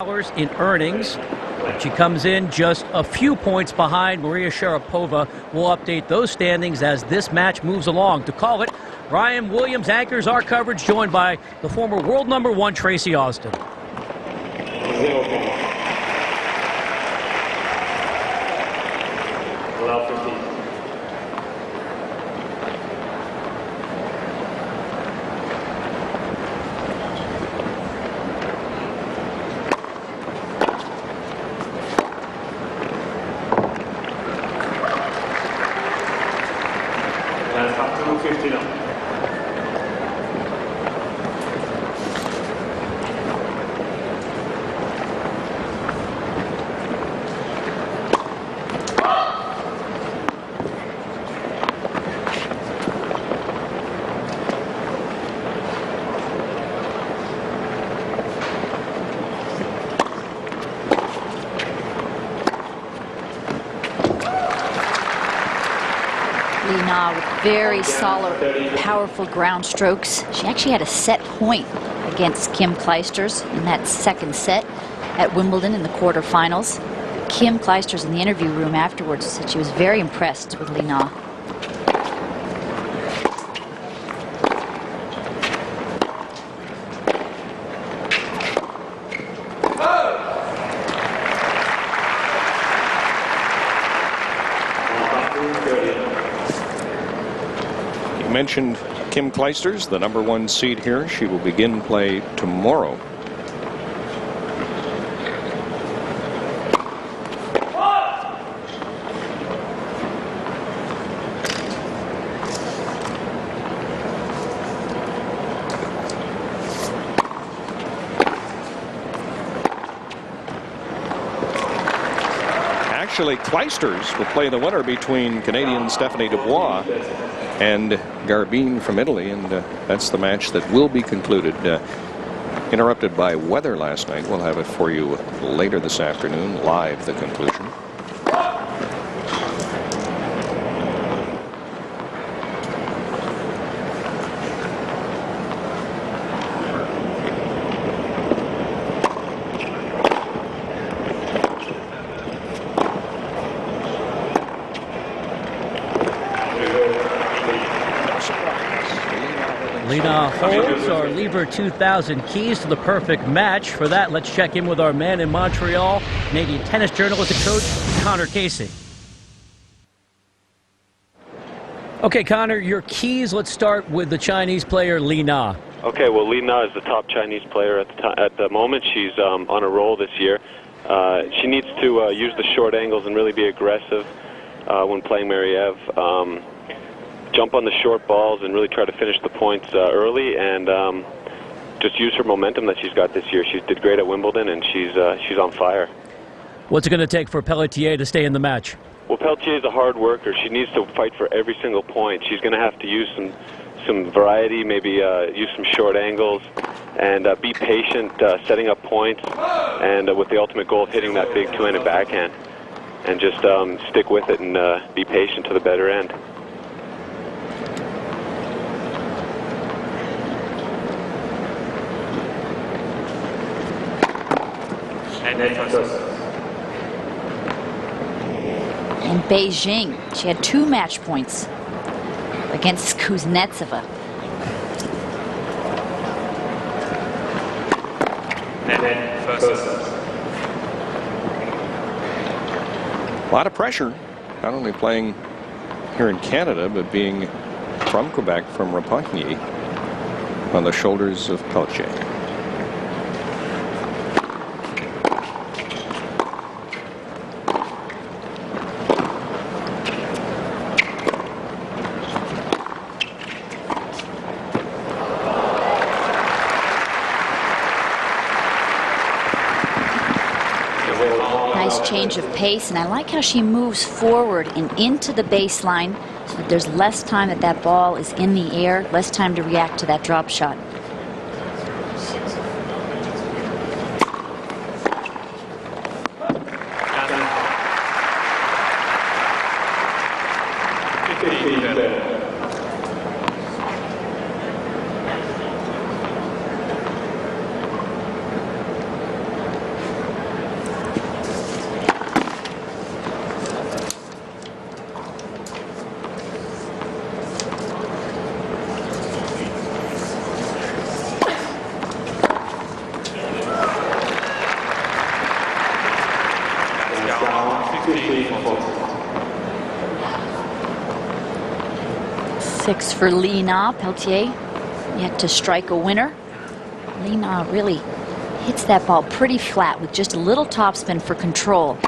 in earnings. She comes in just a few points behind Maria Sharapova. We'll update those standings as this match moves along. To call it, Ryan Williams anchors our coverage, joined by the former world #1 Tracy Austin. With very solid, powerful ground strokes. She actually had a set point against Kim Clijsters in that second set at Wimbledon in the quarterfinals. Kim Clijsters in the interview room afterwards said she was very impressed with Li Na. Mentioned Kim Clijsters, the #1 seed here. She will begin play tomorrow. Actually, Clijsters will play the winner between Canadian Stephanie Dubois and Garbine from Italy, and that's the match that will be concluded. Interrupted by weather last night. We'll have it for you later this afternoon, live, the conclusion. Li Na holds our Lever 2000 keys to the perfect match. For that, let's check in with our man in Montreal, Canadian tennis journalist and coach, Connor Casey. Okay, Connor, your keys. Let's start with the Chinese player, Li Na. Okay, well, Li Na is the top Chinese player at the moment. She's on a roll this year. She needs to use the short angles and really be aggressive when playing Mariev. Jump on the short balls and really try to finish the points early, and just use her momentum that she's got this year. She did great at Wimbledon, and she's on fire. What's it going to take for Pelletier to stay in the match? Well, Pelletier is a hard worker. She needs to fight for every single point. She's going to have to use some variety, maybe use some short angles, and be patient, setting up points, and with the ultimate goal of hitting that big two-handed backhand, and just stick with it and be patient to the better end. In Beijing, she had 2 match points against Kuznetsova. A lot of pressure, not only playing here in Canada, but being from Quebec, from Repentigny, on the shoulders of Pelletier. Nice change of pace, and I like how she moves forward and into the baseline so that there's less time that ball is in the air, less time to react to that drop shot. 6 for Li Na. Pelletier yet to strike a winner. Li Na really hits that ball pretty flat with just a little topspin for control.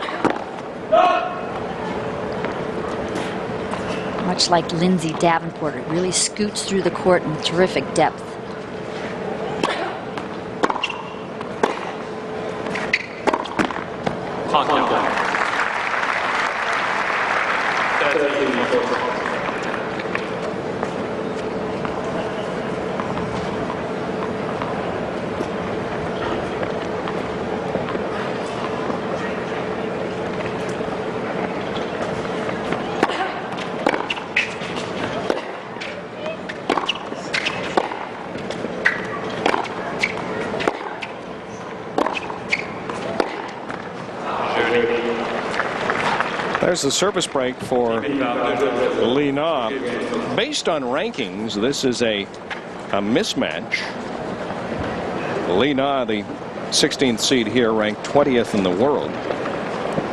Much like Lindsay Davenport, it really scoots through the court in terrific depth. There's the service break for Li Na. Based on rankings, this is a mismatch. Li Na, the 16th seed here, ranked 20th in the world.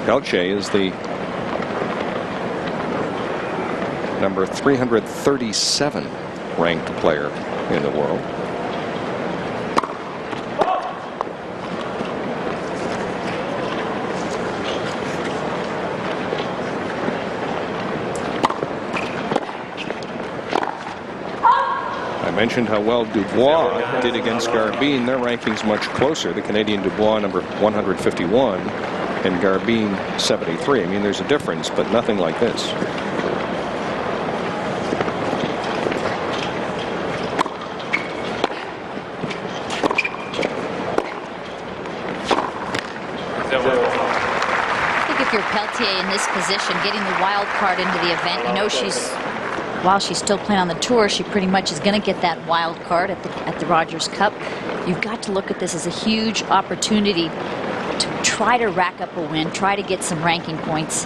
Pelletier is the number 337 ranked player in the world. I mentioned how well Dubois did against Garbine. Their ranking's much closer. The Canadian Dubois number 151 and Garbine 73. I mean, there's a difference, but nothing like this. I think if you're Pelletier in this position, getting the wild card into the event, you know while she's still playing on the tour, she pretty much is going to get that wild card at the Rogers Cup. You've got to look at this as a huge opportunity to try to rack up a win, try to get some ranking points.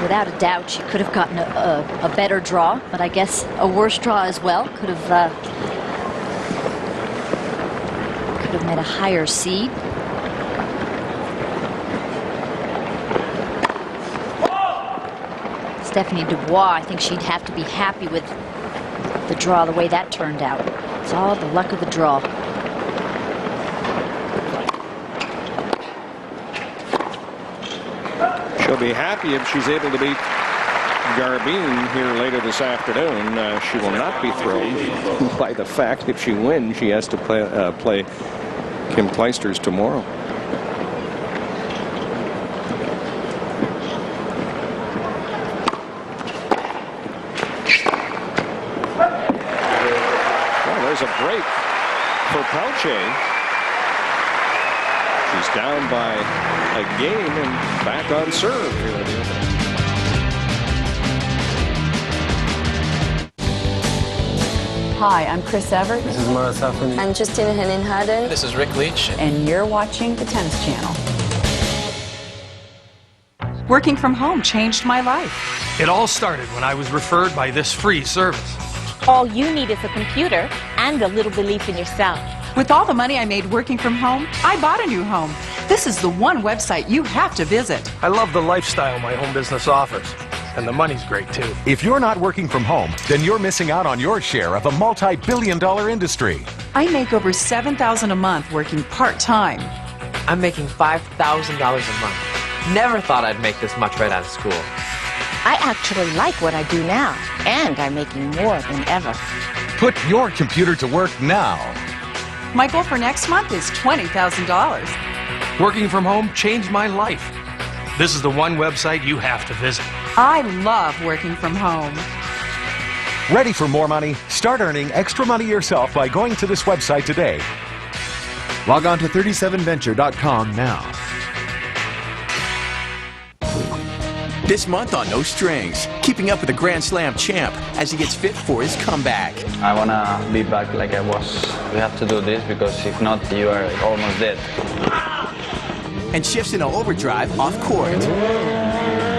Without a doubt, she could have gotten a better draw, but I guess a worse draw as well. Could have made a higher seed. Stephanie Dubois, I think she'd have to be happy with the draw the way that turned out. It's all the luck of the draw. She'll be happy if she's able to beat Garbine here later this afternoon. She will not be thrilled by the fact if she wins, she has to play Kim Clijsters tomorrow. Well, there's a break for Pelletier. She's down by a game and back on serve here. Hi, I'm Chris Everett. This is Mara Safin. I'm Justina Henin-Harden. This is Rick Leach. And you're watching the Tennis Channel. Working from home changed my life. It all started when I was referred by this free service. All you need is a computer and a little belief in yourself. With all the money I made working from home, I bought a new home. This is the one website you have to visit. I love the lifestyle my home business offers. And the money's great, too. If you're not working from home, then you're missing out on your share of a multi-billion-dollar industry. I make over $7,000 a month working part-time. I'm making $5,000 a month. Never thought I'd make this much right out of school. I actually like what I do now, and I'm making more than ever. Put your computer to work now. My goal for next month is $20,000. Working from home changed my life. This is the one website you have to visit. I love working from home. Ready for more money? Start earning extra money yourself by going to this website today. Log on to 37venture.com now. This month on No Strings, keeping up with the Grand Slam champ as he gets fit for his comeback. I want to be back like I was. We have to do this because if not, you are almost dead. And shifts into overdrive off court.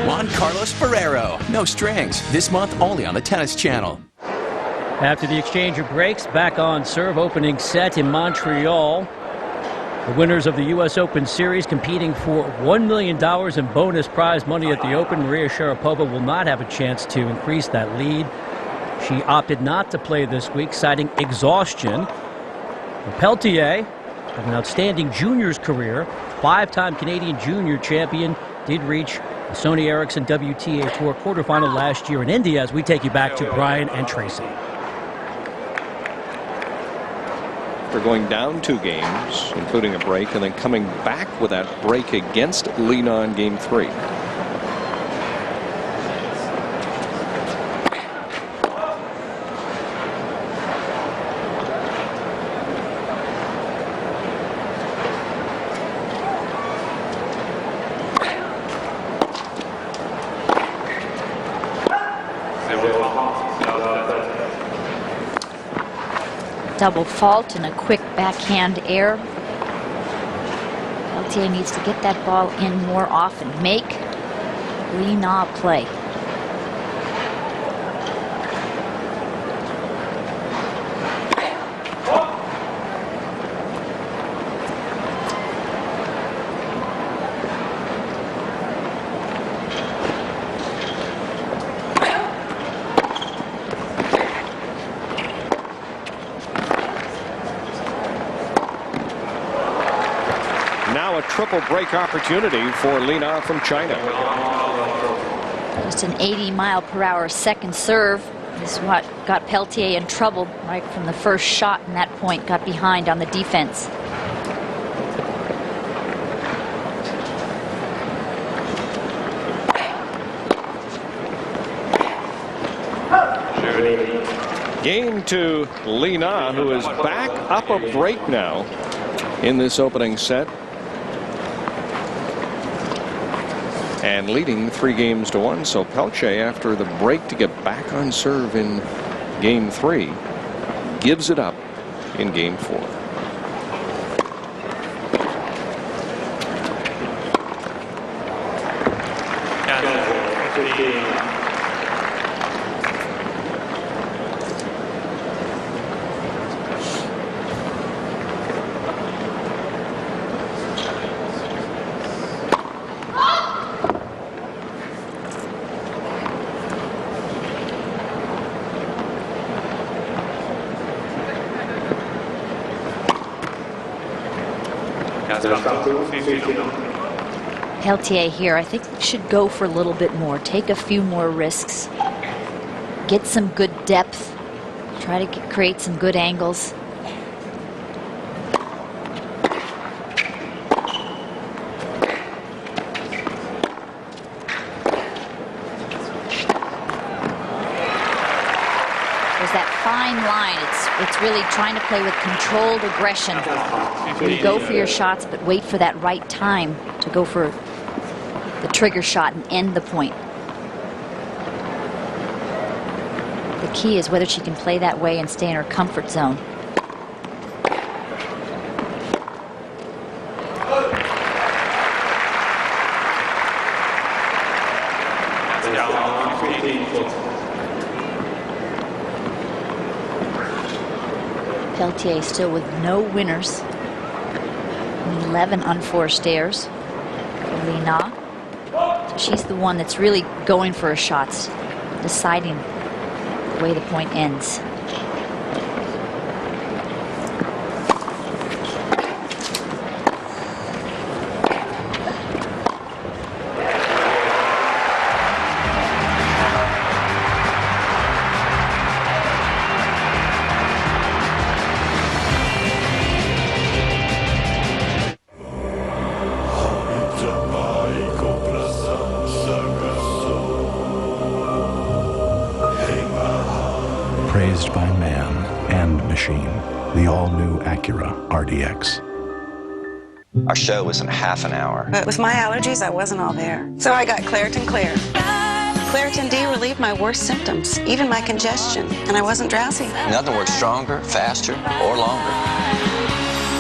Juan Carlos Ferrero, No Strings, this month only on the Tennis Channel. After the exchange of breaks, back on serve, opening set in Montreal. The winners of the U.S. Open Series competing for $1 million in bonus prize money at the Open. Maria Sharapova will not have a chance to increase that lead. She opted not to play this week, citing exhaustion. Pelletier, with an outstanding juniors career, 5-time Canadian junior champion, did reach the Sony Ericsson WTA Tour quarterfinal last year in India, as we take you back to Brian and Tracy. After going down 2 games, including a break, and then coming back with that break against Lina in Game 3. Double fault and a quick backhand error. Pelletier needs to get that ball in more often. Make Lina play. Triple break opportunity for Lina from China. Just an 80-mile-per-hour second serve is what got Pelletier in trouble right from the first shot, and that point got behind on the defense. Game to Lina, who is back up a break now in this opening set. And leading 3-1. So Pelletier, after the break to get back on serve in Game 3, gives it up in Game 4. Pelletier here, I think, should go for a little bit more. Take a few more risks. Get some good depth. Try to create some good angles. There's that fine line. It's really trying to play with controlled aggression. You go for your shots, but wait for that right time to go for the trigger shot and end the point. The key is whether she can play that way and stay in her comfort zone. Pelletier still with no winners. 11 unforced errors for Lina. So she's the one that's really going for her shots, deciding the way the point ends. Praised by man and machine, the all-new Acura RDX. Our show was in half an hour. But with my allergies, I wasn't all there. So I got Claritin Clear. Claritin D relieved my worst symptoms, even my congestion, and I wasn't drowsy. Nothing works stronger, faster, or longer.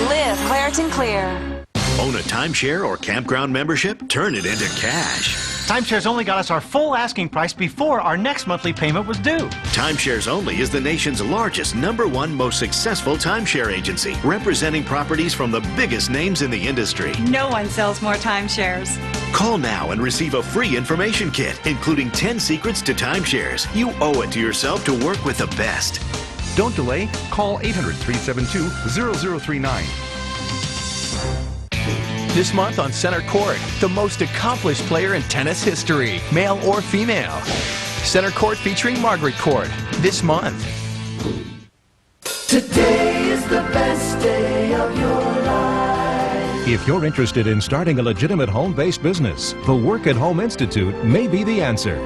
Live Claritin Clear. Own a timeshare or campground membership? Turn it into cash. Timeshares Only got us our full asking price before our next monthly payment was due. Timeshares Only is the nation's largest, #1 most successful timeshare agency, representing properties from the biggest names in the industry. No one sells more timeshares. Call now and receive a free information kit, including 10 secrets to timeshares. You owe it to yourself to work with the best. Don't delay. Call 800-372-0039. This month on Center Court, the most accomplished player in tennis history, male or female. Center Court featuring Margaret Court, this month. Today is the best day of your life. If you're interested in starting a legitimate home-based business, the Work at Home Institute may be the answer.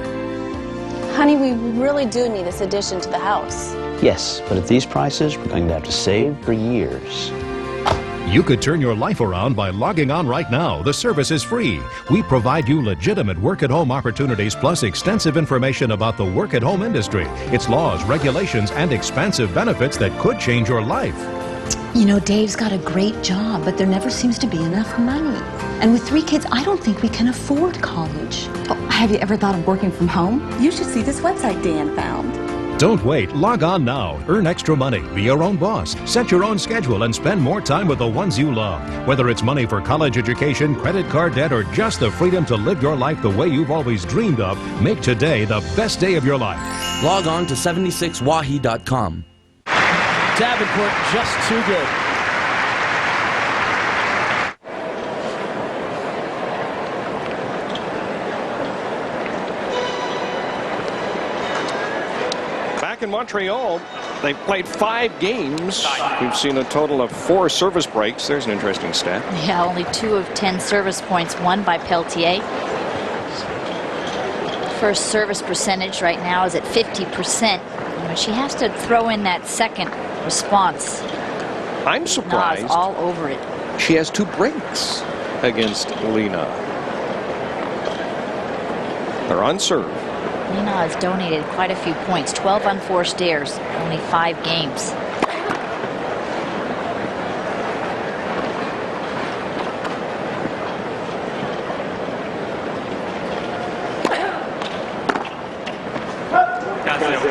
Honey, we really do need this addition to the house. Yes, but at these prices, we're going to have to save for years. You could turn your life around by logging on right now. The service is free. We provide you legitimate work-at-home opportunities plus extensive information about the work-at-home industry, its laws, regulations, and expansive benefits that could change your life. You know, Dave's got a great job, but there never seems to be enough money. And with 3 kids, I don't think we can afford college. Oh, have you ever thought of working from home? You should see this website Dan found. Don't wait. Log on now. Earn extra money. Be your own boss. Set your own schedule and spend more time with the ones you love. Whether it's money for college education, credit card debt, or just the freedom to live your life the way you've always dreamed of, make today the best day of your life. Log on to 76wahi.com. Davenport just too good. In Montreal, they've played 5 games. We've seen a total of 4 service breaks. There's an interesting stat. Yeah, only 2 of 10 service points won by Pelletier. First service percentage right now is at 50%. You know, she has to throw in that second response. I'm surprised. Na's all over it. She has 2 breaks against Lena. They're on serve. Lena has donated quite a few points. 12 unforced errors, only 5 games.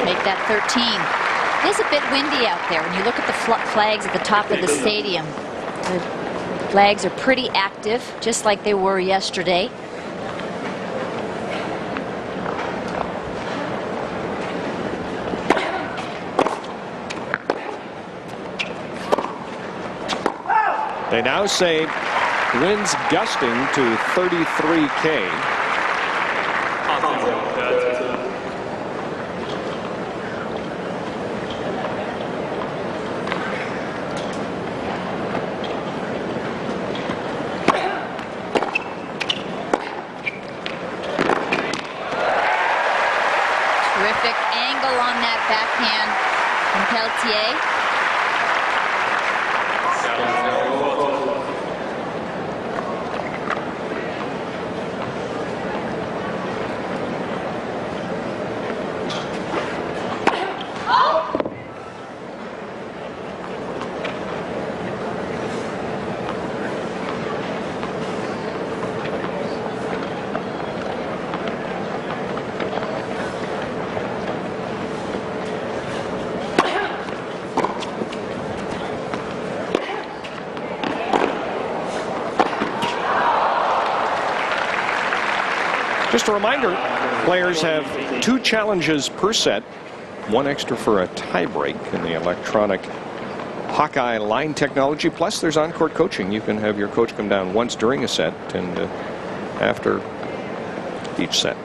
Make that 13. It is a bit windy out there. When you look at the flags at the top of the stadium, the flags are pretty active, just like they were yesterday. They now say winds gusting to 33K. Terrific angle on that backhand from Pelletier. Just a reminder, players have 2 challenges per set, 1 extra for a tiebreak in the electronic Hawkeye line technology. Plus, there's on-court coaching. You can have your coach come down once during a set and after each set.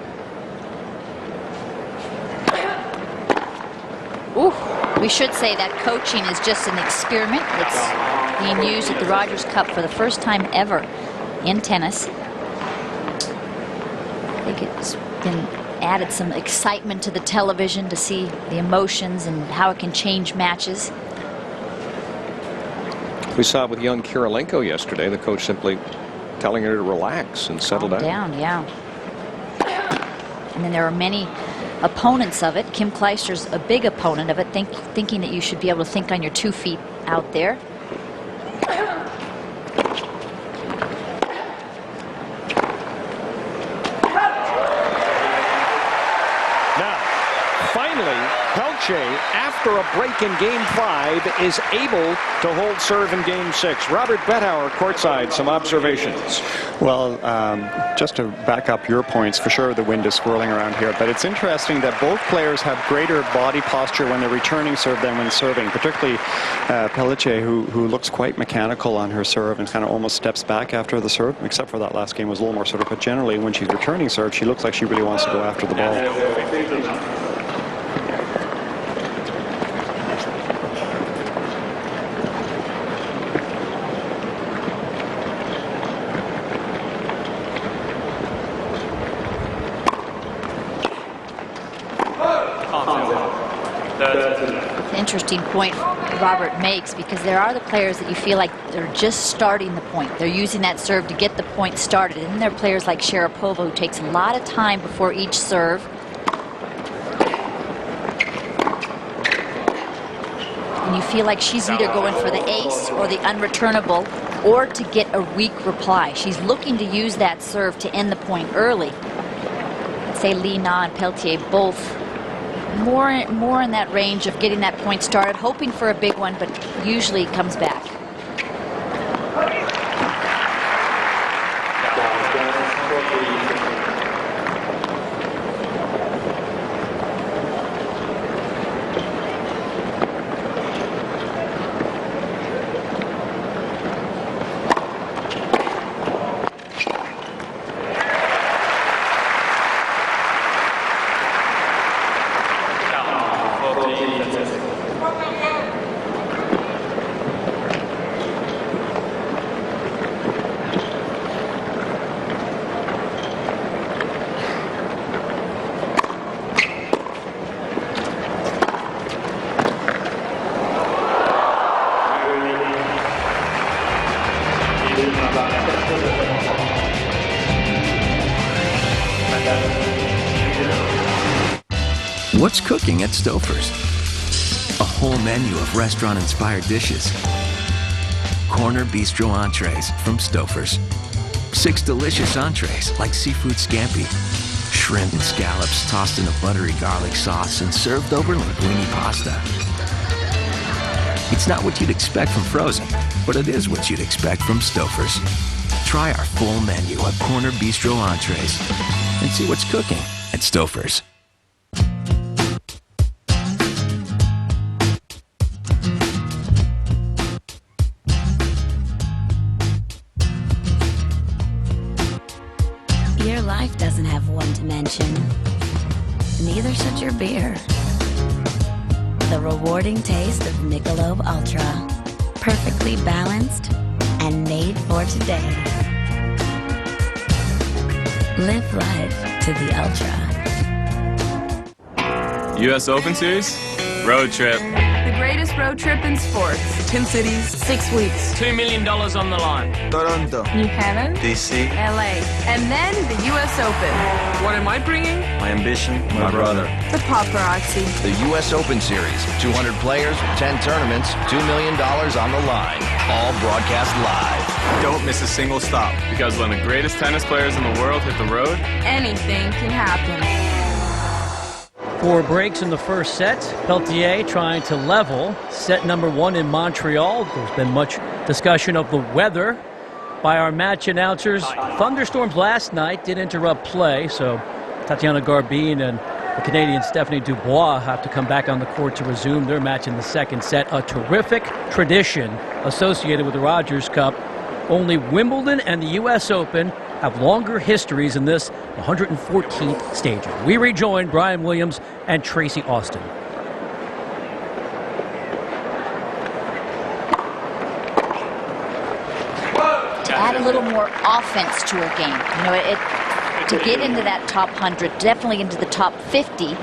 Ooh, we should say that coaching is just an experiment. It's being used at the Rogers Cup for the first time ever in tennis. I think it's been added some excitement to the television to see the emotions and how it can change matches. We saw it with young Kirilenko yesterday. The coach simply telling her to relax and settle down. Yeah. And then there are many opponents of it. Kim Kleister's a big opponent of it, thinking that you should be able to think on your 2 feet out there. finally, Pelletier, after a break in Game 5, is able to hold serve in Game 6. Robert Bettauer, courtside, some observations. Well, just to back up your points, for sure the wind is swirling around here, but it's interesting that both players have greater body posture when they're returning serve than when serving, particularly Pelletier, who looks quite mechanical on her serve and kind of almost steps back after the serve, except for that last game was a little more sort of, but generally when she's returning serve, she looks like she really wants to go after the ball. Interesting point Robert makes, because there are the players that you feel like they're just starting the point. They're using that serve to get the point started. And then there are players like Sharapova who takes a lot of time before each serve. And you feel like she's either going for the ace or the unreturnable or to get a weak reply. She's looking to use that serve to end the point early. I'd say Li Na and Pelletier both more in that range of getting that point started, hoping for a big one, but usually it comes back. What's cooking at Stouffer's? A whole menu of restaurant-inspired dishes. Corner bistro entrees from Stouffer's. 6 delicious entrees like seafood scampi, shrimp and scallops tossed in a buttery garlic sauce and served over linguine pasta. It's not what you'd expect from frozen, but it is what you'd expect from Stouffer's. Try our full menu of corner bistro entrees and see what's cooking at Stouffer's. Your life doesn't have one dimension. Neither should your beer. The rewarding taste of Michelob Ultra. Perfectly balanced and made for today. Live life to the ultra. U.S. Open Series? Road trip. The greatest road trip in sports. 10 cities, 6 weeks. $2 million on the line. Toronto. New Haven. D.C. L.A. And then the U.S. Open. What am I bringing? My ambition, my brother. The paparazzi. The U.S. Open Series. 200 players, 10 tournaments, $2 million on the line. All broadcast live. Don't miss a single stop, because when the greatest tennis players in the world hit the road, anything can happen. 4 breaks in the first set. Pelletier trying to level set number 1 in Montreal. There's been much discussion of the weather by our match announcers. Thunderstorms last night did interrupt play, so Tatiana Garbine and the Canadian Stephanie Dubois have to come back on the court to resume their match in the second set. A terrific tradition associated with the Rogers Cup. Only Wimbledon and the U.S. Open have longer histories in this 114th staging. We rejoin Brian Williams and Tracy Austin. To add a little more offense to her game. You know, to get into that top 100, definitely into the top 50,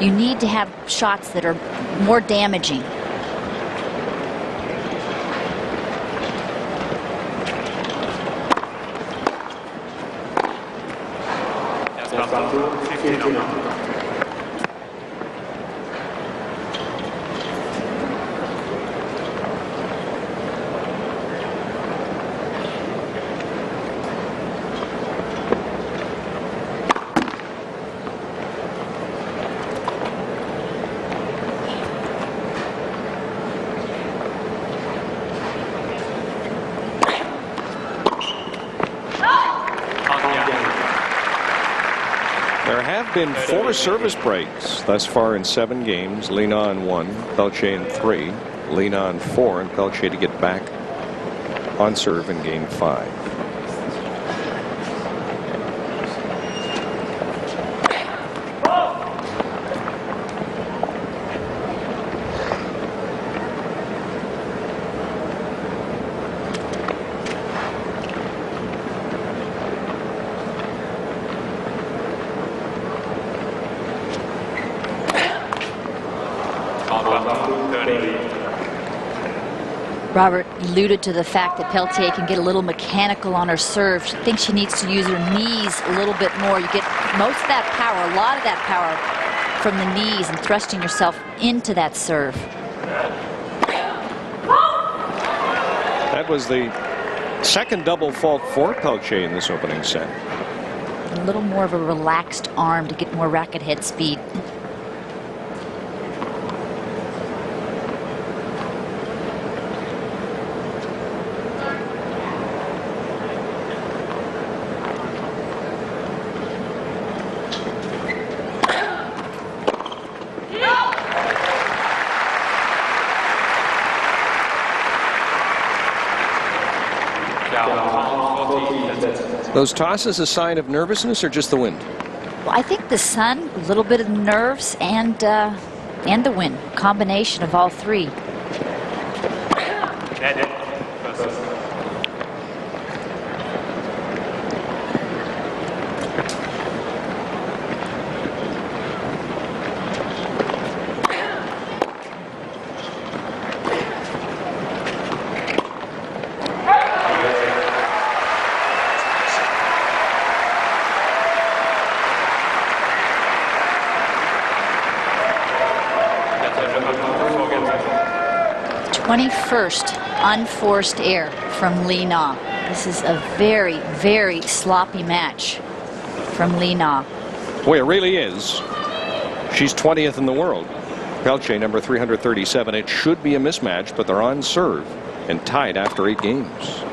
you need to have shots that are more damaging. been 4 service breaks thus far in 7 games. Lina in 1, Pelletier in 3, Lina in 4, and Pelletier to get back on serve in game 5. Robert alluded to the fact that Pelletier can get a little mechanical on her serve. She thinks she needs to use her knees a little bit more. You get most of that power, a lot of that power from the knees and thrusting yourself into that serve. That was the second double fault for Pelletier in this opening set. A little more of a relaxed arm to get more racket head speed. Those tosses a sign of nervousness or just the wind? Well, I think the sun, a little bit of nerves, and the wind. Combination of all three. First unforced error from Li Na. This is a very, very sloppy match from Li Na. Boy, it really is. She's 20th in the world. Pelletier number 337. It should be a mismatch, but they're on serve and tied after 8 games.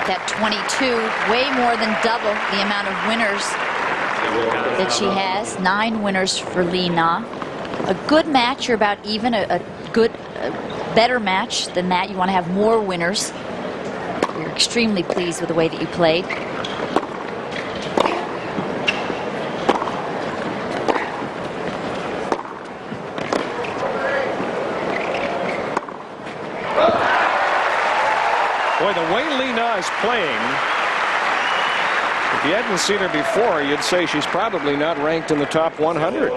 That 22, way more than double the amount of winners that she has. 9 winners for Li Na. A good match, you're about even. A better match than that, you want to have more winners. You're extremely pleased with the way that you played. Boy, the way Li Na is playing, if you hadn't seen her before, you'd say she's probably not ranked in the top 100.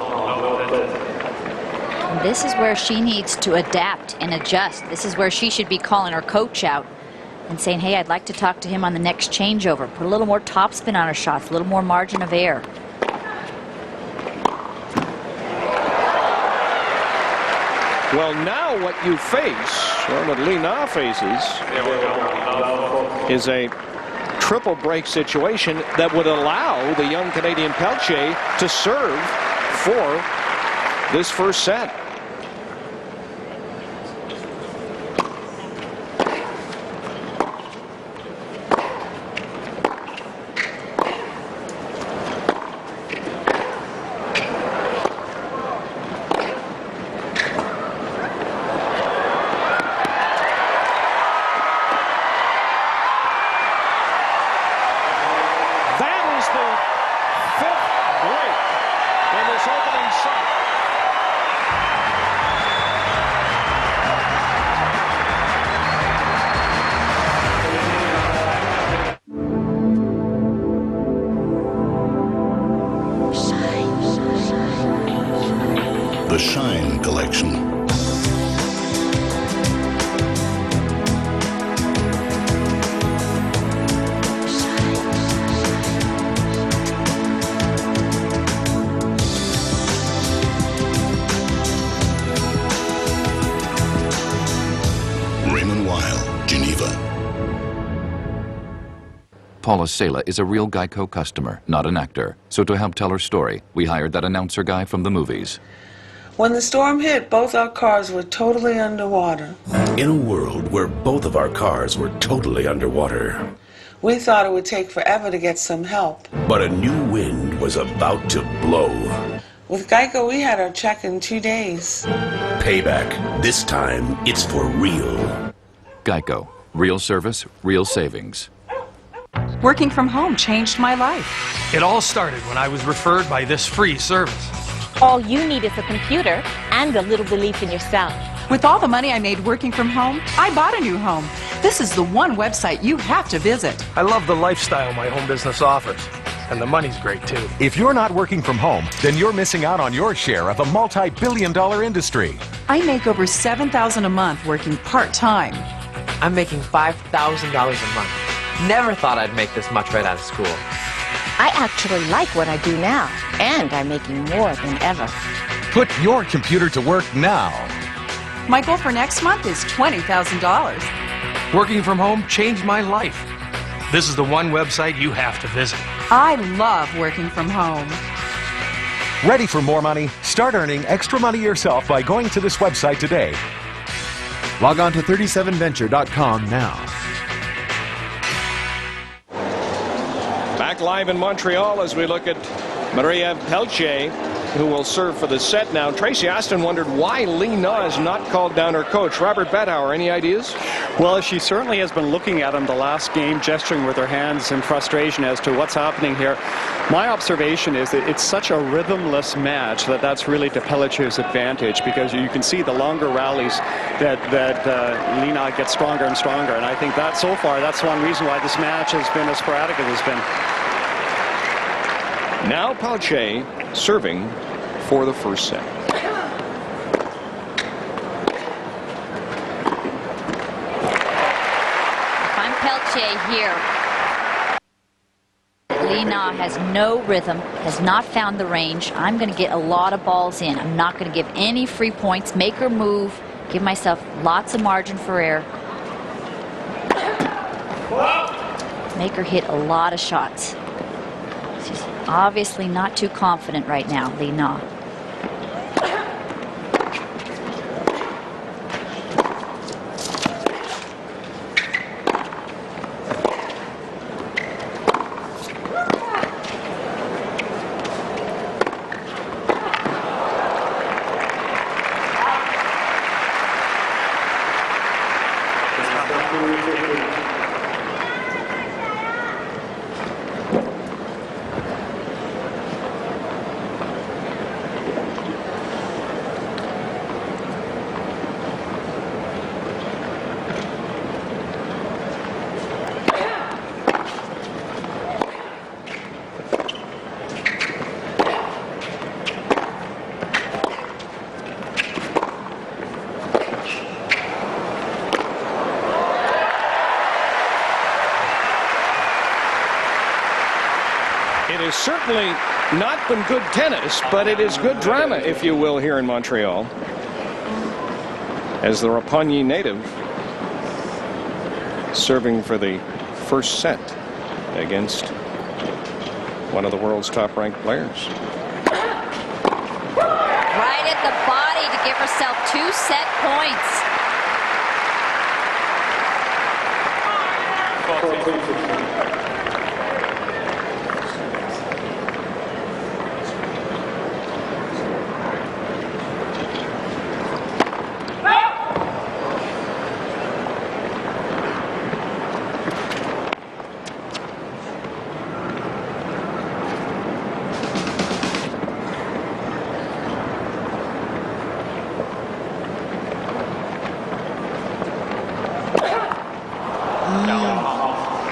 This is where she needs to adapt and adjust. This is where she should be calling her coach out and saying, hey, I'd like to talk to him on the next changeover. Put a little more topspin on her shots, a little more margin of error. Well, now what you face, or what Li Na faces, is a triple break situation that would allow the young Canadian Pelletier to serve for this first set. The Shine Collection. Paula Sela is a real Geico customer, not an actor. So to help tell her story, we hired that announcer guy from the movies. When the storm hit, both our cars were totally underwater. In a world where both of our cars were totally underwater, We thought it would take forever to get some help. but a new wind was about to blow. With Geico, we had our check in 2 days. Payback. This time, it's for real. Geico. Real service, real savings. Working from home changed my life. It all started when I was referred by this free service. All you need is a computer and a little belief in yourself. With all the money I made working from home, I bought a new home. This is the one website you have to visit. I love the lifestyle my home business offers. And the money's great, too. If you're not working from home, then you're missing out on your share of a multi-billion-dollar industry. I make over $7,000 a month working part-time. I'm making $5,000 a month. Never thought I'd make this much right out of school. I actually like what I do now, and I'm making more than ever. Put your computer to work now. My goal for next month is $20,000. Working from home changed my life. This is the one website you have to visit. I love working from home. Ready for more money? Start earning extra money yourself by going to this website today. Log on to 37venture.com now. Back live in Montreal as we look at Maria Pelletier, who will serve for the set now. Tracy Austin wondered why Lee Na has not called down her coach. Robert Bedauer, any ideas? Well, she certainly has been looking at him the last game, gesturing with her hands in frustration as to what's happening here. My observation is that it's such a rhythmless match that's really to Pelletier's advantage, because you can see the longer rallies that Lee Na gets stronger and stronger. And I think that so far, that's one reason why this match has been as sporadic as it's been. Now Pelletier serving for the first set. If I'm Pelletier here, Lee Na has no rhythm, has not found the range. I'm going to get a lot of balls in. I'm not going to give any free points, make her move, give myself lots of margin for error. Make her hit a lot of shots. She's obviously not too confident right now, Lee Na. It has certainly not been good tennis, but it is good drama, if you will, here in Montreal. As the Rapagny native serving for the first set against one of the world's top-ranked players. Right at the body to give herself 2 set points.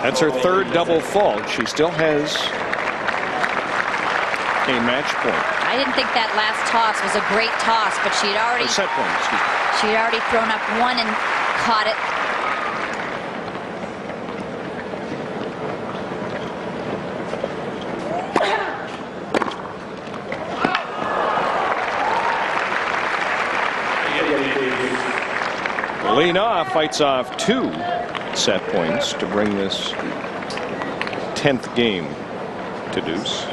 That's her third double fault. She still has a match point. I didn't think that last toss was a great toss, but she'd already set point, excuse me. She'd already thrown up one and caught it. Lee Na fights off 2 set points to bring this 10th game to deuce.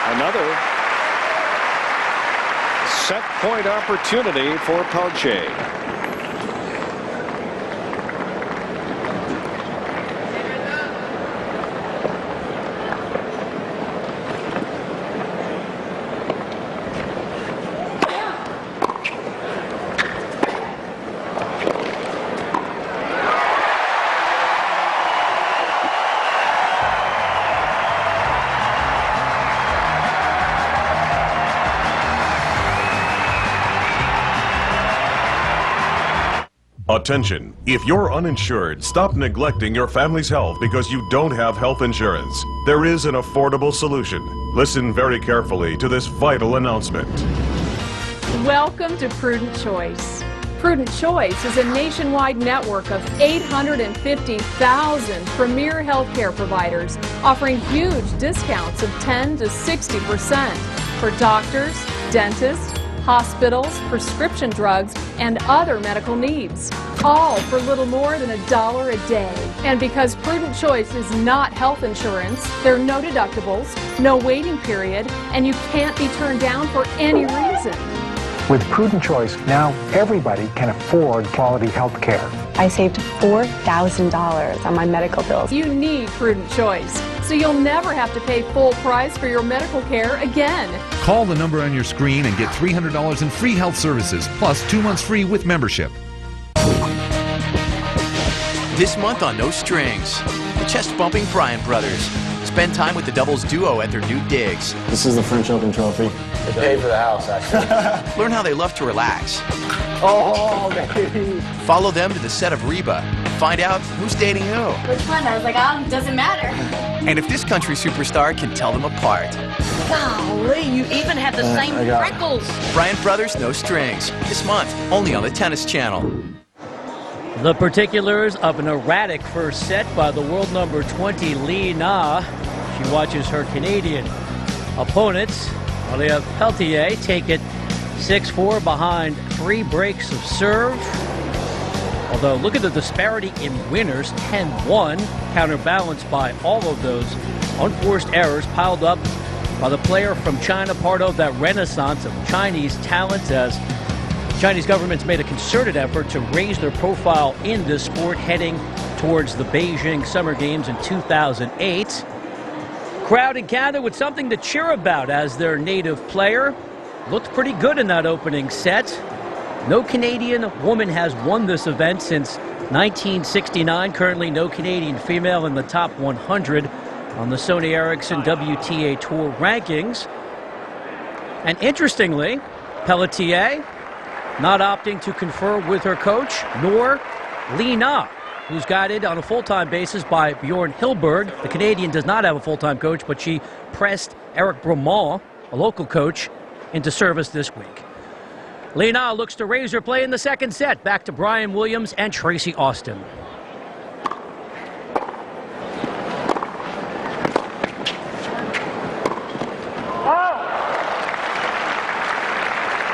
Another set point opportunity for Pelletier. Attention, if you're uninsured, stop neglecting your family's health because you don't have health insurance. There is an affordable solution. Listen very carefully to this vital announcement. Welcome to Prudent Choice. Prudent Choice is a nationwide network of 850,000 premier healthcare providers offering huge discounts of 10 to 60% for doctors, dentists, hospitals, prescription drugs, and other medical needs. All for little more than $1 a day. And because Prudent Choice is not health insurance, there are no deductibles, no waiting period, and you can't be turned down for any reason. With Prudent Choice, now everybody can afford quality health care. I saved $4,000 on my medical bills. You need Prudent Choice, so you'll never have to pay full price for your medical care again. Call the number on your screen and get $300 in free health services, plus 2 months free with membership. This month on No Strings, the chest-bumping Bryan brothers. Spend time with the doubles duo at their new digs. This is the French Open trophy. They paid for the house, actually. Learn how they love to relax. Oh, baby. Follow them to the set of Reba. Find out who's dating who. Which one? I was like, doesn't matter. And if this country superstar can tell them apart. Golly, you even have the same freckles. Bryan Brothers, No Strings. This month, only on the Tennis Channel. The particulars of an erratic first set by the world number 20, Li Na. She watches her Canadian opponents, Pelletier, take it 6-4 behind 3 breaks of serve. Although, look at the disparity in winners, 10-1, counterbalanced by all of those unforced errors piled up by the player from China, part of that renaissance of Chinese talent as Chinese government's made a concerted effort to raise their profile in this sport heading towards the Beijing Summer Games in 2008. Crowd in Canada with something to cheer about as their native player looked pretty good in that opening set. No Canadian woman has won this event since 1969. Currently, no Canadian female in the top 100 on the Sony Ericsson WTA Tour rankings. And interestingly, Pelletier not opting to confer with her coach, nor Li Na, who's guided on a full-time basis by Bjorn Hilberg. The Canadian does not have a full-time coach, but she pressed Eric Bromont, a local coach, into service this week. Li Na looks to raise her play in the second set. Back to Brian Williams and Tracy Austin.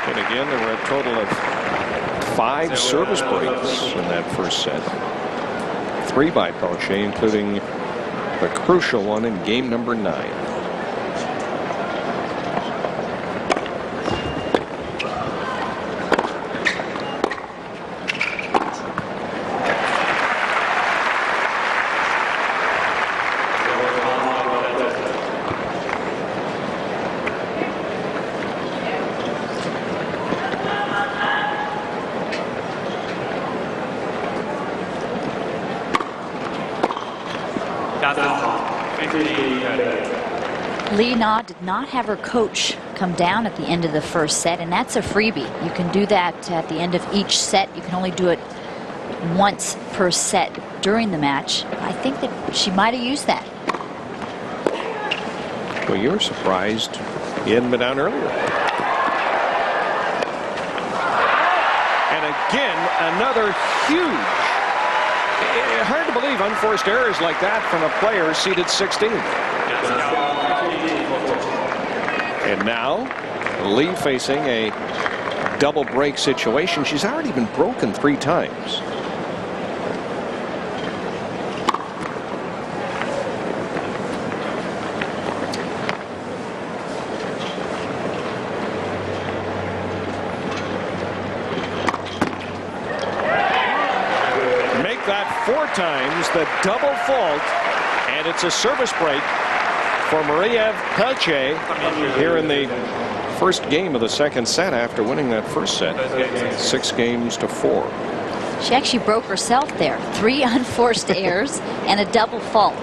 And again, there were a total of 5 service breaks in that first set. 3 by Pelletier, including a crucial one in game number 9. Li Na did not have her coach come down at the end of the first set, and that's a freebie. You can do that at the end of each set. You can only do it once per set during the match. I think that she might have used that. Well, you were surprised he hadn't been down earlier. And again, another huge. Hard to believe unforced errors like that from a player seeded 16th. And now, Lee facing a double break situation. She's already been broken 3 times. Make that 4 times the double fault, and it's a service break for Maria Pelletier here in the first game of the second set after winning that first set 6 games to 4. She actually broke herself there. 3 unforced errors and a double fault.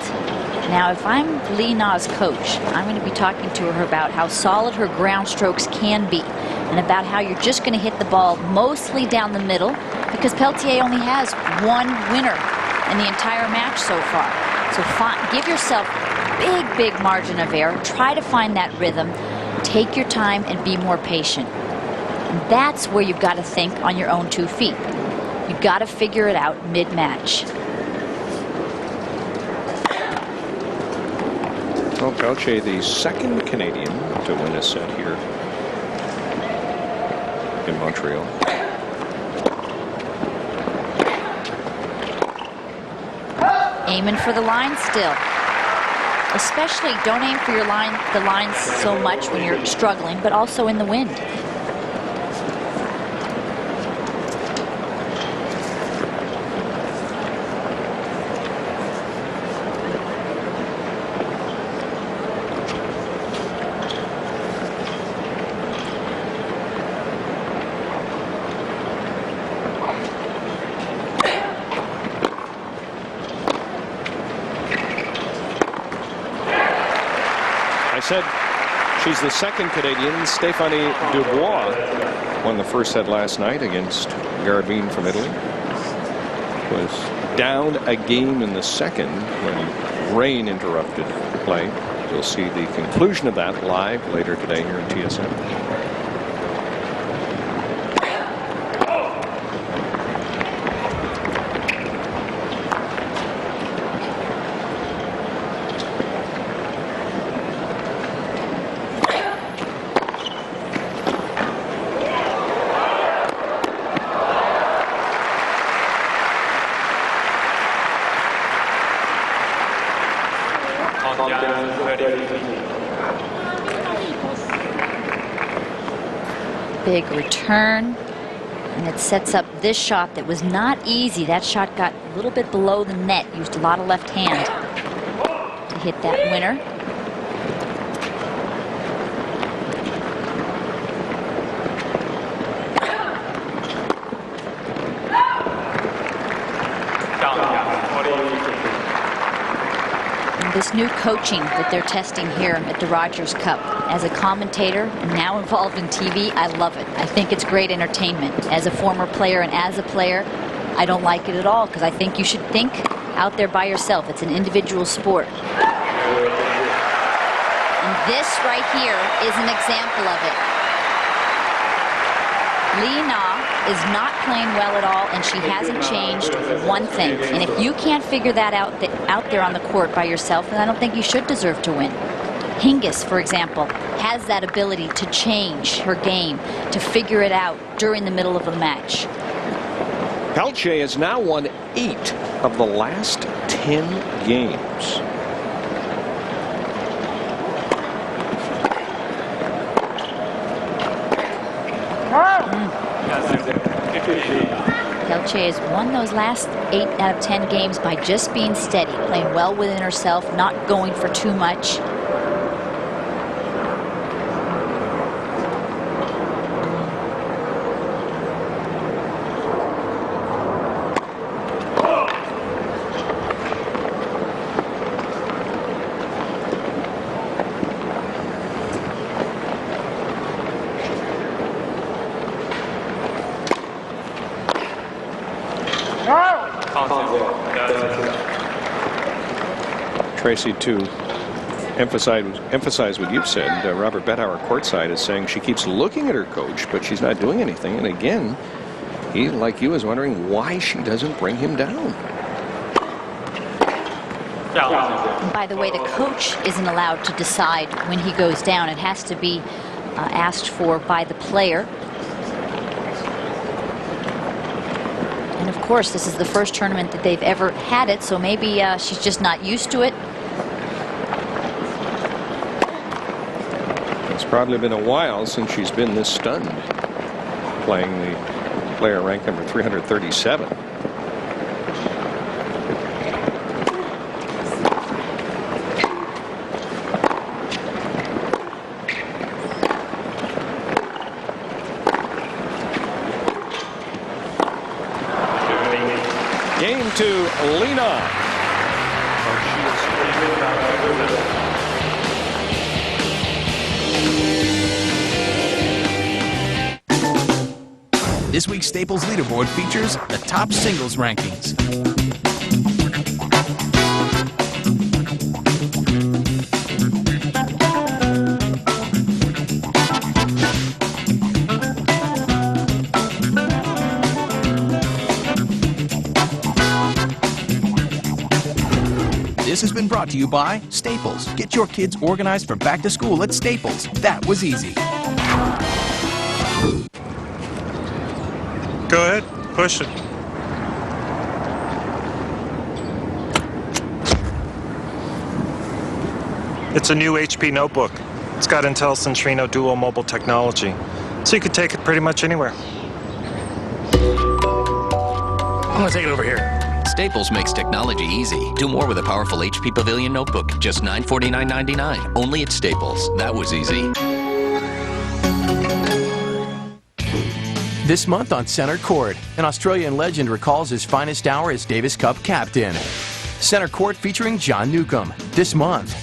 Now, if I'm Lee Na's coach, I'm going to be talking to her about how solid her ground strokes can be and about how you're just going to hit the ball mostly down the middle because Pelletier only has 1 winner in the entire match so far. So give yourself big margin of error. Try to find that rhythm. Take your time and be more patient. And that's where you've got to think on your own 2 feet. You've got to figure it out mid-match. Well, Pelletier, the second Canadian to win a set here in Montreal. Aiming for the line still. Especially don't aim for the lines so much when you're struggling, but also in the wind. I said she's the second Canadian. Stéphanie Dubois won the first set last night against Garbine from Italy. Was down a game in the second when rain interrupted play. You'll see the conclusion of that live later today here in TSN. Big return, and it sets up this shot that was not easy. That shot got a little bit below the net, used a lot of left hand to hit that winner. This new coaching that they're testing here at the Rogers Cup. As a commentator and now involved in TV, I love it. I think it's great entertainment. As a former player and as a player, I don't like it at all because I think you should think out there by yourself. It's an individual sport. And this right here is an example of it. Lee Na is not playing well at all, and she hasn't changed one thing. And if you can't figure that out there on the court by yourself, then I don't think you should deserve to win. Hingis, for example, has that ability to change her game, to figure it out during the middle of a match. Pelletier has now won 8 of the last 10 games. Pelletier has won those last 8 out of 10 games by just being steady, playing well within herself, not going for too much. Tracy, too, emphasize what you've said. Robert Bettauer courtside is saying she keeps looking at her coach, but she's not doing anything. And again, he, like you, is wondering why she doesn't bring him down. And by the way, the coach isn't allowed to decide when he goes down. It has to be asked for by the player. And of course, this is the first tournament that they've ever had it, so maybe she's just not used to it. It's probably been a while since she's been this stunned, playing the player ranked number 337. Game to Lena. This week's Staples leaderboard features the top singles rankings. This has been brought to you by Staples. Get your kids organized for back to school at Staples. That was easy. Go ahead, push it. It's a new HP notebook. It's got Intel Centrino Duo mobile technology, so you can take it pretty much anywhere. I'm gonna take it over here. Staples makes technology easy. Do more with a powerful HP Pavilion notebook. Just $949.99. Only at Staples. That was easy. This month on Center Court, an Australian legend recalls his finest hour as Davis Cup captain. Center Court featuring John Newcomb this month.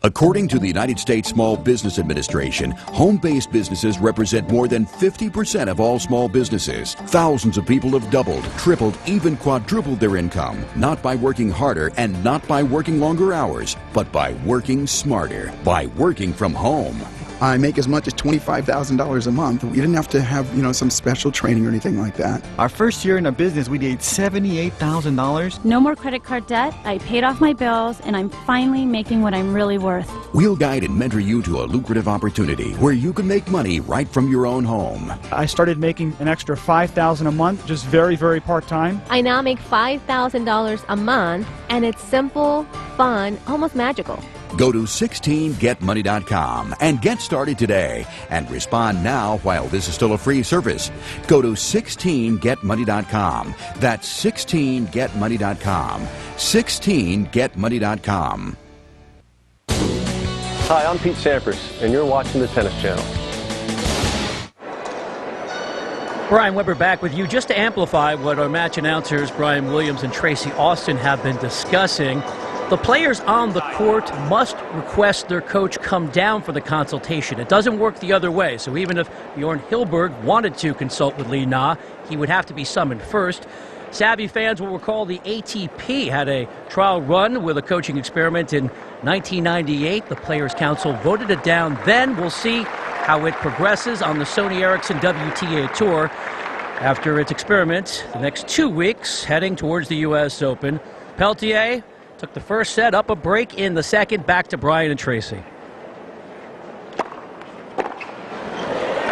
According to the United States Small Business Administration, home-based businesses represent more than 50% of all small businesses. Thousands of people have doubled, tripled, even quadrupled their income, not by working harder and not by working longer hours, but by working smarter, by working from home. I make as much as $25,000 a month. We didn't have to have, some special training or anything like that. Our first year in our business, we made $78,000. No more credit card debt. I paid off my bills, and I'm finally making what I'm really worth. We'll guide and mentor you to a lucrative opportunity where you can make money right from your own home. I started making an extra $5,000 a month, just very, very part-time. I now make $5,000 a month, and it's simple, fun, almost magical. Go to 16getmoney.com and get started today. And respond now while this is still a free service. Go to 16getmoney.com. That's 16getmoney.com. 16getmoney.com. Hi, I'm Pete Sampras, and you're watching the Tennis Channel. Brian Weber back with you just to amplify what our match announcers Brian Williams and Tracy Austin have been discussing. The players on the court must request their coach come down for the consultation. It doesn't work the other way. So even if Bjorn Hilberg wanted to consult with Lee Na, he would have to be summoned first. Savvy fans will recall the ATP had a trial run with a coaching experiment in 1998. The Players' Council voted it down. Then we'll see how it progresses on the Sony Ericsson WTA Tour after its experiment the next 2 weeks, heading towards the U.S. Open. Pelletier took the first set, up a break in the second. Back to Brian and Tracy.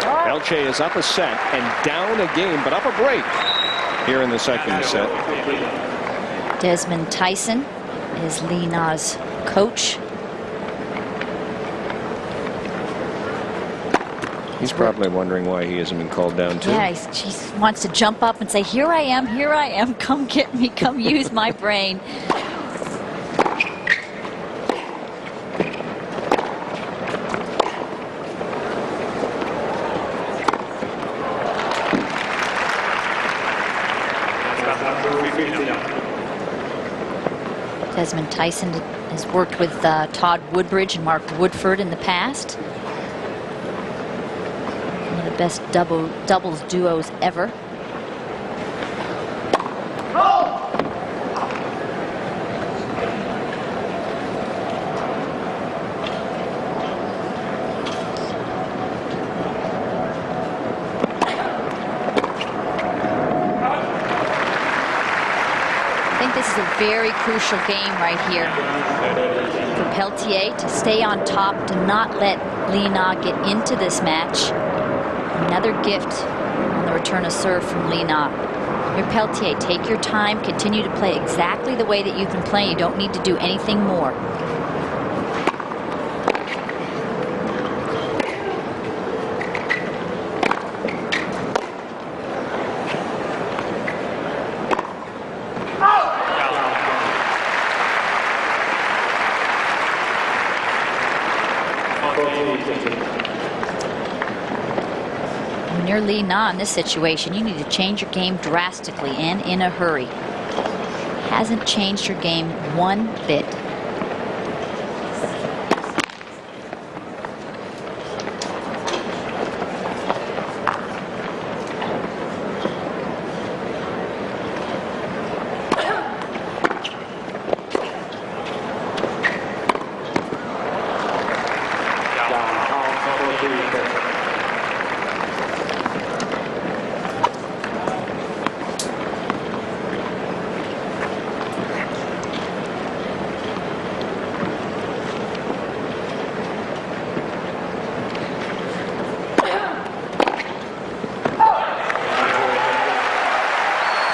Pelletier is up a set and down a game, but up a break here in the second set. Desmond Tyson is Lee Na's coach. He's probably wondering why he hasn't been called down too. Yeah, he wants to jump up and say, here I am, come get me, come use my brain. Desmond Tyson has worked with Todd Woodbridge and Mark Woodford in the past. One of the best doubles duos ever. think this is a very crucial game right here for Pelletier to stay on top, to not let Lina get into this match. Another gift on the return of serve from Lina. Here, Pelletier, take your time, continue to play exactly the way that you've been playing. You don't need to do anything more. When you're Lina in this situation, you need to change your game drastically and in a hurry. Hasn't changed your game one bit.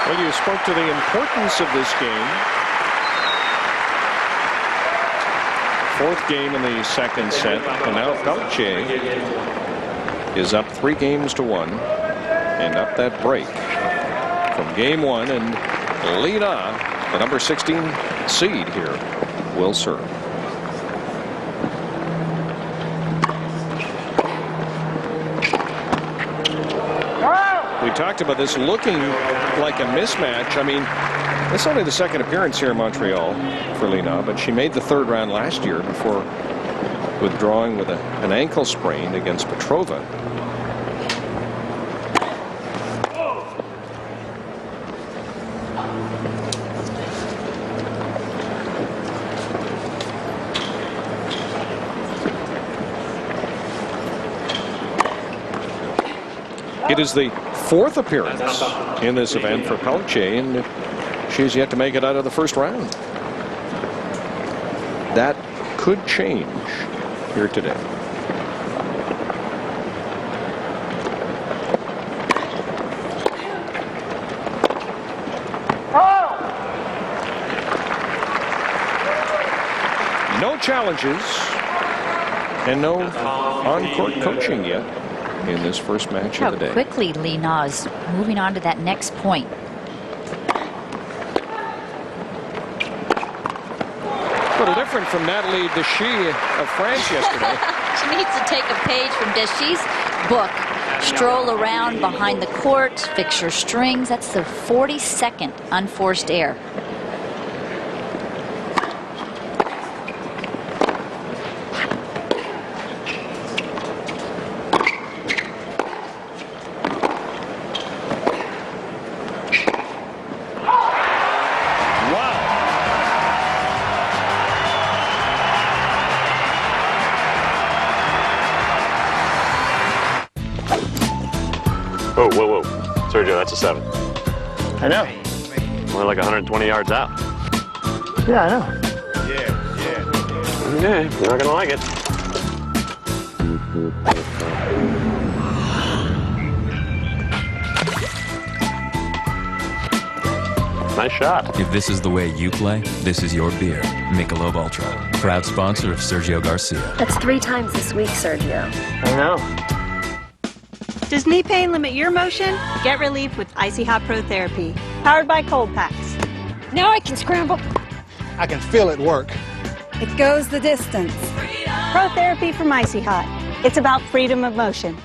Well, you spoke to the importance of this game. Fourth game in the second set, and now Pelletier is up 3-1 and up that break from game one, and Lina, the number 16 seed here, will serve. We talked about this looking like a mismatch. I mean, it's only the second appearance here in Montreal for Lina, but she made the third round last year before withdrawing with an ankle sprain against Petrova. It is the fourth appearance in this event for Pelletier, and she's yet to make it out of the first round. That could change here today. No challenges and no on-court coaching yet in this first match of the day. How quickly Lina is moving on to that next point. A little different from Natalie Deschy of France yesterday. She needs to take a page from Deschy's book. Stroll around behind the court, fix your strings. That's the 42nd unforced error. Whoa, whoa, whoa. Sergio, that's a 7. I know. We're like 120 yards out. Yeah, I know. Yeah, you're not gonna like it. Nice shot. If this is the way you play, this is your beer. Michelob Ultra, proud sponsor of Sergio Garcia. That's 3 times this week, Sergio. I know. Does knee pain limit your motion? Get relief with Icy Hot Pro Therapy, powered by Cold Packs. Now I can scramble. I can feel it work. It goes the distance. Pro Therapy from Icy Hot. It's about freedom of motion.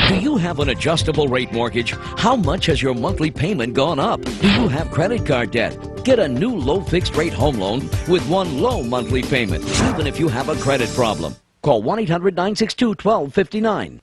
Do you have an adjustable rate mortgage? How much has your monthly payment gone up? Do you have credit card debt? Get a new low fixed rate home loan with one low monthly payment, even if you have a credit problem. Call 1-800-962-1259.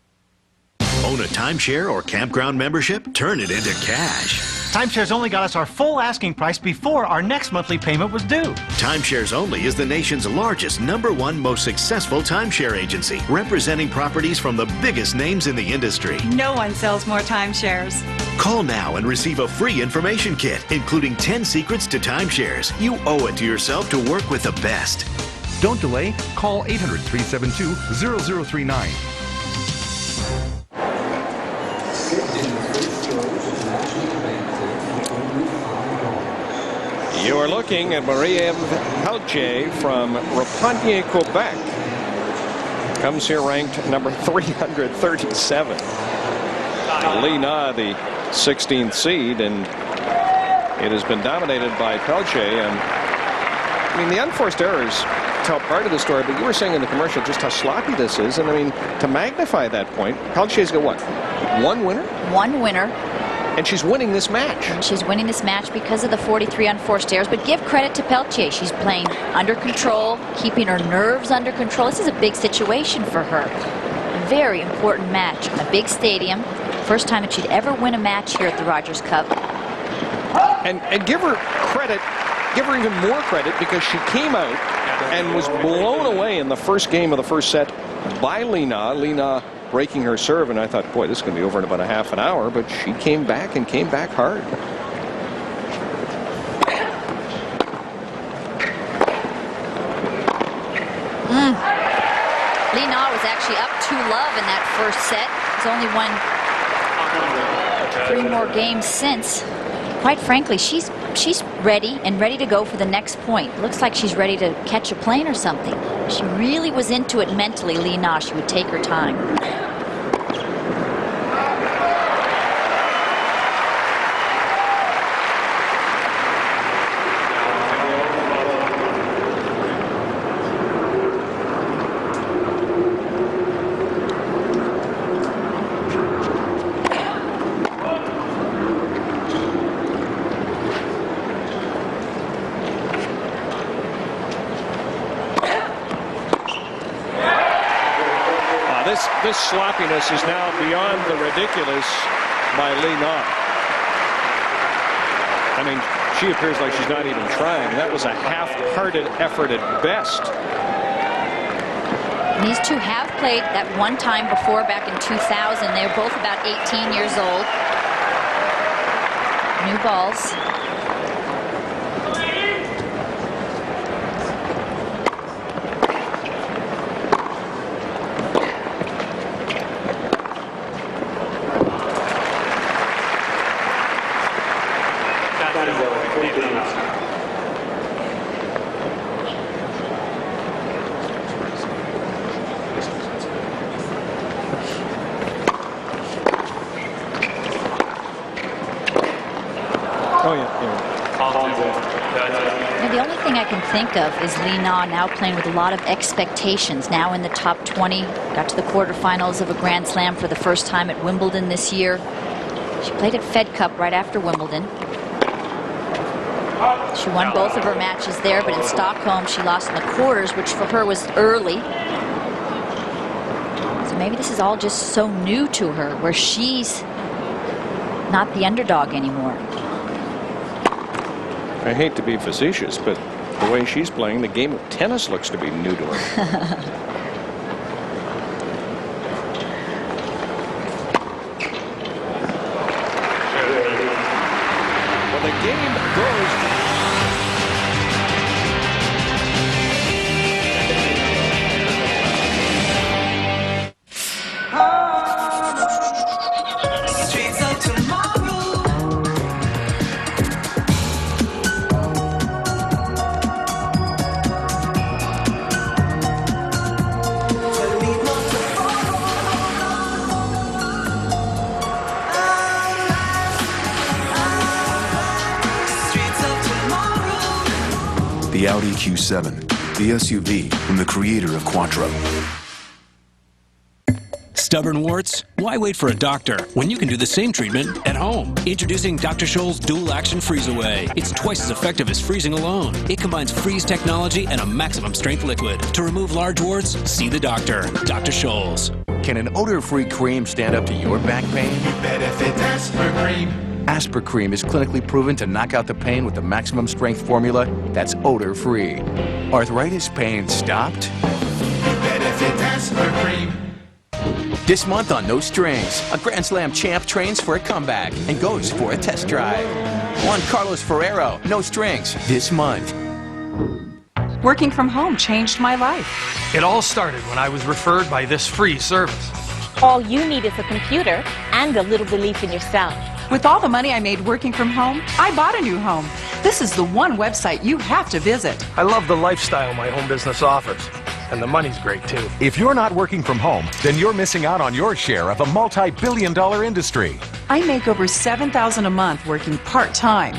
Own a timeshare or campground membership? Turn it into cash. Timeshares Only got us our full asking price before our next monthly payment was due. Timeshares Only is the nation's largest, #1 most successful timeshare agency, representing properties from the biggest names in the industry. No one sells more timeshares. Call now and receive a free information kit, including 10 secrets to timeshares. You owe it to yourself to work with the best. Don't delay. Call 800-372-0039. You are looking at Pelletier from Repentigny, Quebec. Comes here ranked number 337. Lee Na, the 16th seed, and it has been dominated by Pelletier. And I mean, the unforced errors tell part of the story, but you were saying in the commercial just how sloppy this is. And I mean, to magnify that point, Pelletier's got what? One winner? One winner. And she's winning this match. And she's winning this match because of the 43 unforced errors. But give credit to Pelletier. She's playing under control, keeping her nerves under control. This is a big situation for her. A very important match in a big stadium. First time that she'd ever win a match here at the Rogers Cup. And give her credit, give her even more credit, because she came out and was blown away in the first game of the first set by Lee Na. Lee Na breaking her serve, and I thought, boy, this is going to be over in about a half an hour, but she came back and came back hard. Lee Na was actually up 2-love in that first set. She's only won 3 more games since. Quite frankly, she's ready to go for the next point. Looks like she's ready to catch a plane or something. She really was into it mentally, Lee Na. She would take her time. This sloppiness is now beyond the ridiculous by Lee Na. I mean, she appears like she's not even trying. That was a half-hearted effort at best. And these two have played that one time before back in 2000. They were both about 18 years old. New balls. The only thing I can think of is Lee Na now playing with a lot of expectations. Now in the top 20, got to the quarterfinals of a Grand Slam for the first time at Wimbledon this year. She played at Fed Cup right after Wimbledon. She won both of her matches there, but in Stockholm she lost in the quarters, which for her was early. So maybe this is all just so new to her, where she's not the underdog anymore. I hate to be facetious, but the way she's playing, the game of tennis looks to be new to her. Well, the game goes. The Audi Q7, the SUV from the creator of Quattro. Stubborn warts? Why wait for a doctor when you can do the same treatment at home? Introducing Dr. Scholl's Dual Action Freeze Away. It's twice as effective as freezing alone. It combines freeze technology and a maximum strength liquid. To remove large warts, see the doctor. Dr. Scholl's. Can an odor-free cream stand up to your back pain? You bet if it Asper Cream. Asper Cream is clinically proven to knock out the pain with the maximum strength formula that's odor-free. Arthritis pain stopped? You bet if it Asper Cream. This month on No Strings, a Grand Slam champ trains for a comeback and goes for a test drive. Juan Carlos Ferrero, No Strings, this month. Working from home changed my life. It all started when I was referred by this free service. All you need is a computer and a little belief in yourself. With all the money I made working from home, I bought a new home. This is the one website you have to visit. I love the lifestyle my home business offers. And the money's great, too. If you're not working from home, then you're missing out on your share of a multi-billion-dollar industry. I make over $7,000 a month working part-time.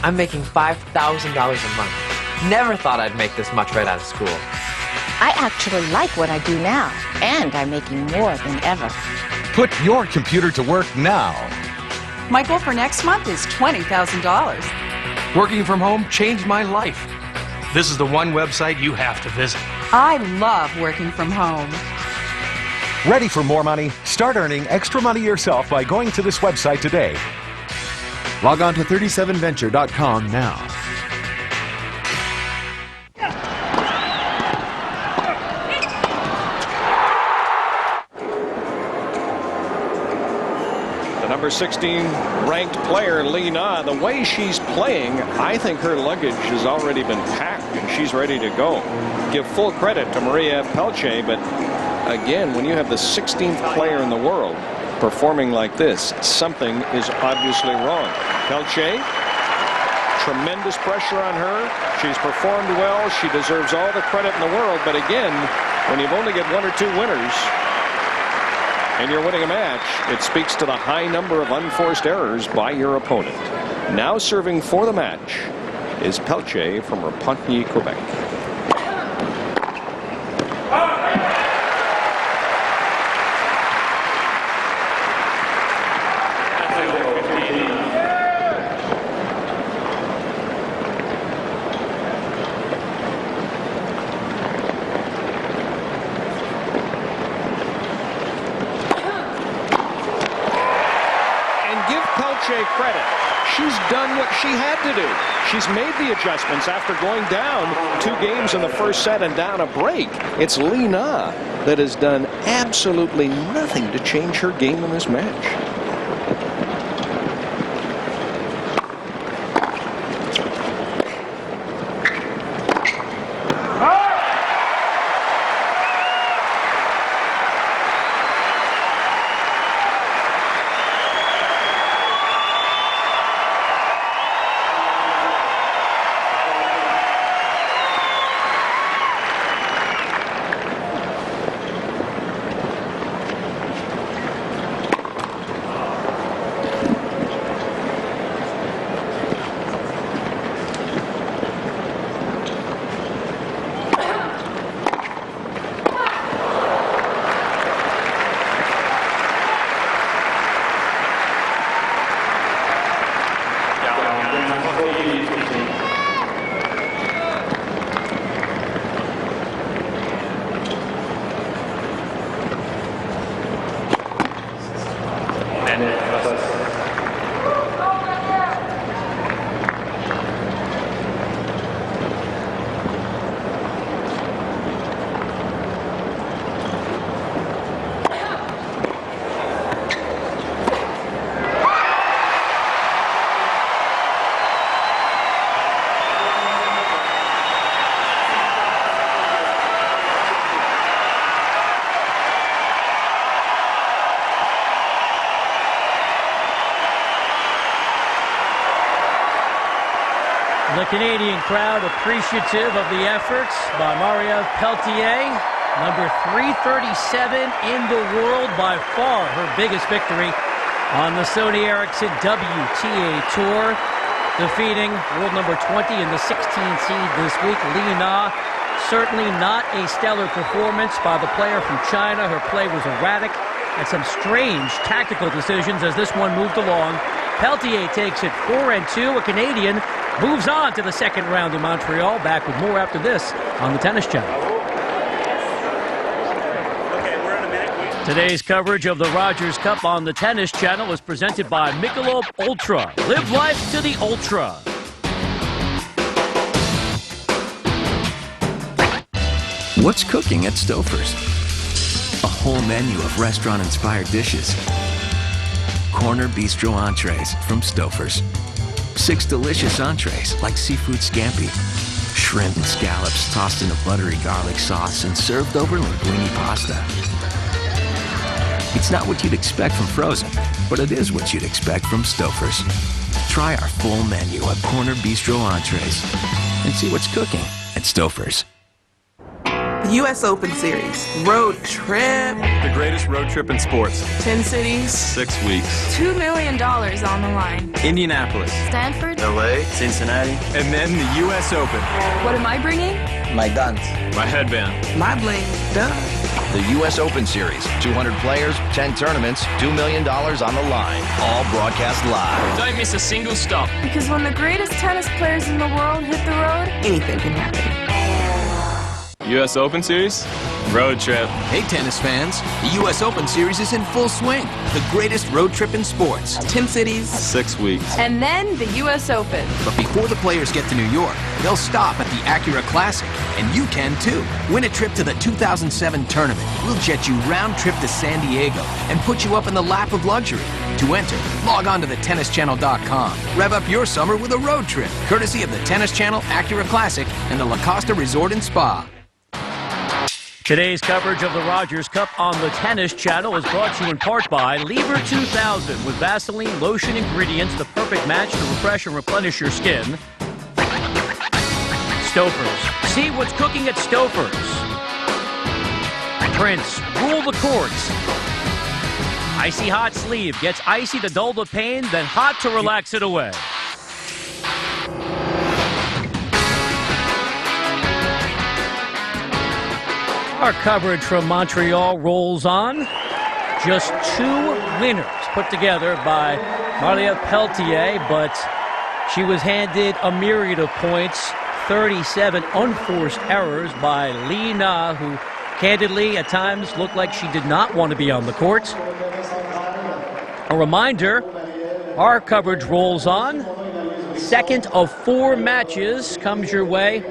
I'm making $5,000 a month. Never thought I'd make this much right out of school. I actually like what I do now, and I'm making more than ever. Put your computer to work now. My goal for next month is $20,000. Working from home changed my life. This is the one website you have to visit. I love working from home. Ready for more money? Start earning extra money yourself by going to this website today. Log on to 37venture.com now. Number 16 ranked player, Lee Na, the way she's playing, I think her luggage has already been packed and she's ready to go. Give full credit to Maria Pelletier, but again, when you have the 16th player in the world performing like this, something is obviously wrong. Pelletier, tremendous pressure on her. She's performed well. She deserves all the credit in the world, but again, when you've only got one or two winners, and you're winning a match, it speaks to the high number of unforced errors by your opponent. Now serving for the match is Pelletier from Repentigny, Quebec. Credit. She's done what she had to do. She's made the adjustments after going down 2 games in the first set and down a break. It's Lee Na that has done absolutely nothing to change her game in this match. The Canadian crowd appreciative of the efforts by Maria Pelletier, number 337 in the world, by far her biggest victory on the Sony Ericsson WTA Tour, defeating world number 20 in the 16th seed this week, Lee Na. Certainly not a stellar performance by the player from China. Her play was erratic and some strange tactical decisions as this one moved along. Pelletier takes it 4-2. A Canadian moves on to the second round in Montreal. Back with more after this on the Tennis Channel. Today's coverage of the Rogers Cup on the Tennis Channel is presented by Michelob Ultra. Live life to the ultra. What's cooking at Stouffer's? A whole menu of restaurant-inspired dishes. Corner bistro entrees from Stouffer's. 6 delicious entrees like seafood scampi, shrimp and scallops tossed in a buttery garlic sauce and served over linguine pasta. It's not what you'd expect from frozen, but it is what you'd expect from Stouffer's. Try our full menu of corner bistro entrees and see what's cooking at Stouffer's. The U.S. Open Series. Road trip. The greatest road trip in sports. 10 cities. 6 weeks. $2 million on the line. Indianapolis. Stanford. L.A. Cincinnati. And then the U.S. Open. What am I bringing? My guns. My headband. My bling. Duh. The U.S. Open Series. 200 players, 10 tournaments, $2 million on the line. All broadcast live. Don't miss a single stop. Because when the greatest tennis players in the world hit the road, anything can happen. U.S. Open Series? Road trip. Hey, tennis fans. The U.S. Open Series is in full swing. The greatest road trip in sports. 10 cities. 6 weeks. And then the U.S. Open. But before the players get to New York, they'll stop at the Acura Classic. And you can too. Win a trip to the 2007 tournament. We'll jet you round trip to San Diego and put you up in the lap of luxury. To enter, log on to thetennischannel.com. Rev up your summer with a road trip, courtesy of the Tennis Channel, Acura Classic, and the La Costa Resort and Spa. Today's coverage of the Rogers Cup on the Tennis Channel is brought to you in part by Lever 2000 with Vaseline lotion ingredients, the perfect match to refresh and replenish your skin. Stouffer's. See what's cooking at Stouffer's. Prince. Rule the courts. Icy Hot Sleeve. Gets icy to dull the pain, then hot to relax it away. Our coverage from Montreal rolls on. Just 2 winners put together by Maria Pelletier, but she was handed a myriad of points. 37 unforced errors by Li Na, who candidly at times looked like she did not want to be on the court. A reminder, our coverage rolls on. Second of 4 matches comes your way.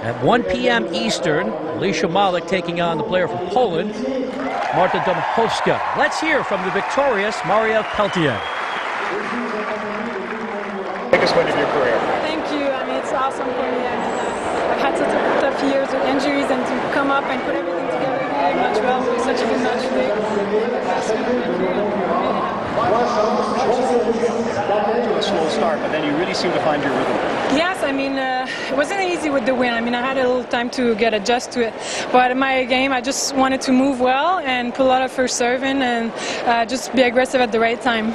At 1 p.m. Eastern, Alicia Malik taking on the player from Poland, Marta Domachowska. Let's hear from the victorious Maria Pelletier. Biggest win of your career. Thank you. I mean, it's awesome for me. I've had such tough years with injuries, and to come up and put everything together here in Montreal was such a good match today. A slow start, but then you really seem to find your rhythm. Yes, I mean, it wasn't easy with the win. I mean, I had a little time to get adjusted to it. But in my game, I just wanted to move well and put a lot of first serving and just be aggressive at the right time.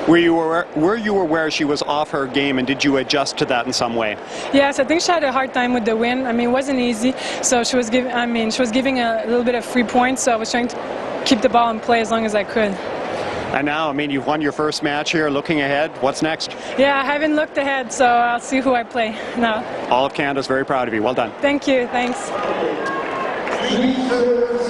Were you aware she was off her game, and did you adjust to that in some way? Yes, I think she had a hard time with the win. I mean, it wasn't easy. So she was giving a little bit of free points. So I was trying to keep the ball in play as long as I could. And now, I mean, you've won your first match here. Looking ahead, what's next? Yeah, I haven't looked ahead, so I'll see who I play now. All of Canada's very proud of you. Well done. Thank you. Thanks.